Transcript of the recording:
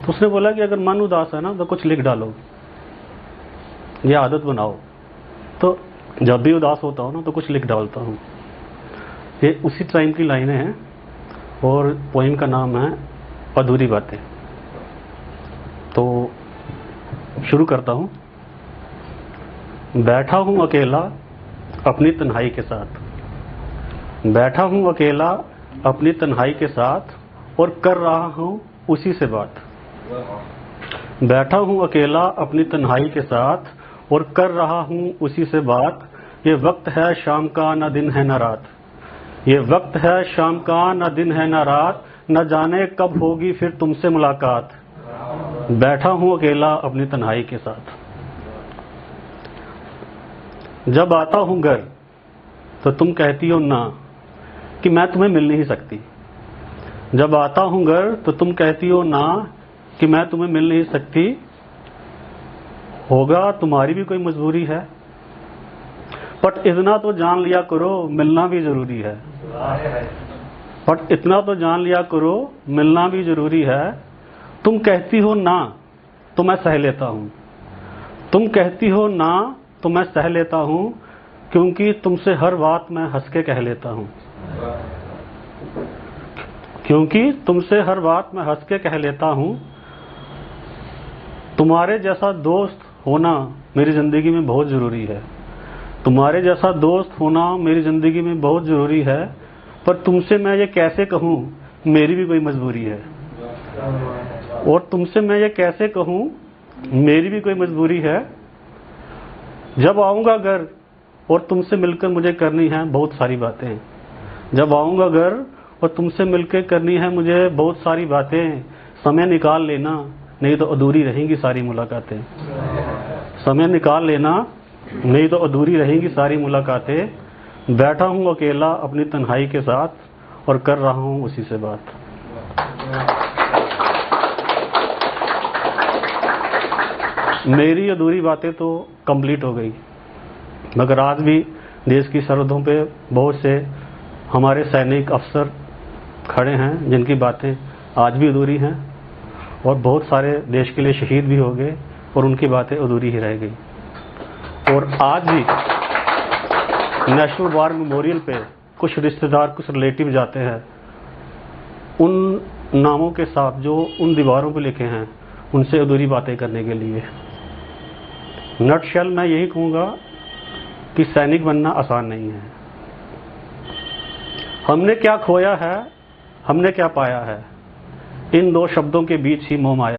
तो उसने बोला कि अगर मन उदास है ना तो कुछ लिख डालो, ये आदत बनाओ। तो जब भी उदास होता हूँ ना तो कुछ लिख डालता हूँ। ये उसी टाइम की लाइनें हैं और पोइम का नाम है अधूरी बातें। तो शुरू करता हूँ। बैठा हूँ अकेला अपनी तन्हाई के साथ, बैठा हूँ अकेला अपनी तन्हाई के साथ और कर रहा हूँ उसी से बात। बैठा हूँ अकेला अपनी तन्हाई के साथ और कर रहा हूँ उसी से बात। ये वक्त है शाम का न दिन है न रात, ये वक्त है शाम का न दिन है न रात, न जाने कब होगी फिर तुमसे मुलाकात। बैठा हूँ अकेला अपनी तन्हाई के साथ। जब आता हूँ घर तो तुम कहती हो ना कि मैं तुम्हें मिल नहीं सकती। जब आता हूँ घर तो तुम कहती हो ना कि मैं तुम्हें मिल नहीं सकती। होगा तुम्हारी भी कोई मजबूरी है, बट इतना तो जान लिया करो मिलना भी जरूरी है। बट इतना तो जान लिया करो मिलना भी जरूरी है। तुम कहती हो ना तो मैं सह लेता हूँ, तुम कहती हो ना तो मैं सह लेता हूँ, क्योंकि तुमसे हर बात मैं हंस के कह लेता हूँ। क्योंकि तुमसे हर बात मैं हंस के कह लेता हूँ। तुम्हारे जैसा दोस्त होना मेरी ज़िंदगी में बहुत ज़रूरी है, तुम्हारे जैसा दोस्त होना मेरी ज़िंदगी में बहुत ज़रूरी है। पर तुमसे मैं ये कैसे कहूँ मेरी भी कोई मजबूरी है, और तुमसे मैं ये कैसे कहूँ मेरी भी कोई मजबूरी है। जब आऊँगा घर और तुमसे मिलकर मुझे करनी है बहुत सारी बातें, जब आऊँगा घर और तुमसे मिलकर करनी है मुझे बहुत सारी बातें। समय निकाल लेना नहीं तो अधूरी रहेंगी सारी मुलाकातें, समय निकाल लेना नहीं तो अधूरी रहेंगी सारी मुलाकातें। बैठा हूँ अकेला अपनी तन्हाई के साथ और कर रहा हूँ उसी से बात। मेरी अधूरी बातें तो कंप्लीट हो गई, मगर आज भी देश की सरहदों पे बहुत से हमारे सैनिक अफसर खड़े हैं जिनकी बातें आज भी अधूरी हैं, और बहुत सारे देश के लिए शहीद भी हो गए और उनकी बातें अधूरी ही रह गई। और आज भी नेशनल वार मेमोरियल पे कुछ रिश्तेदार कुछ रिलेटिव जाते हैं, उन नामों के साथ जो उन दीवारों पे लिखे हैं उनसे अधूरी बातें करने के लिए। नटशेल मैं यही कहूँगा कि सैनिक बनना आसान नहीं है। हमने क्या खोया है, हमने क्या पाया है, इन दो शब्दों के बीच ही मोह माया।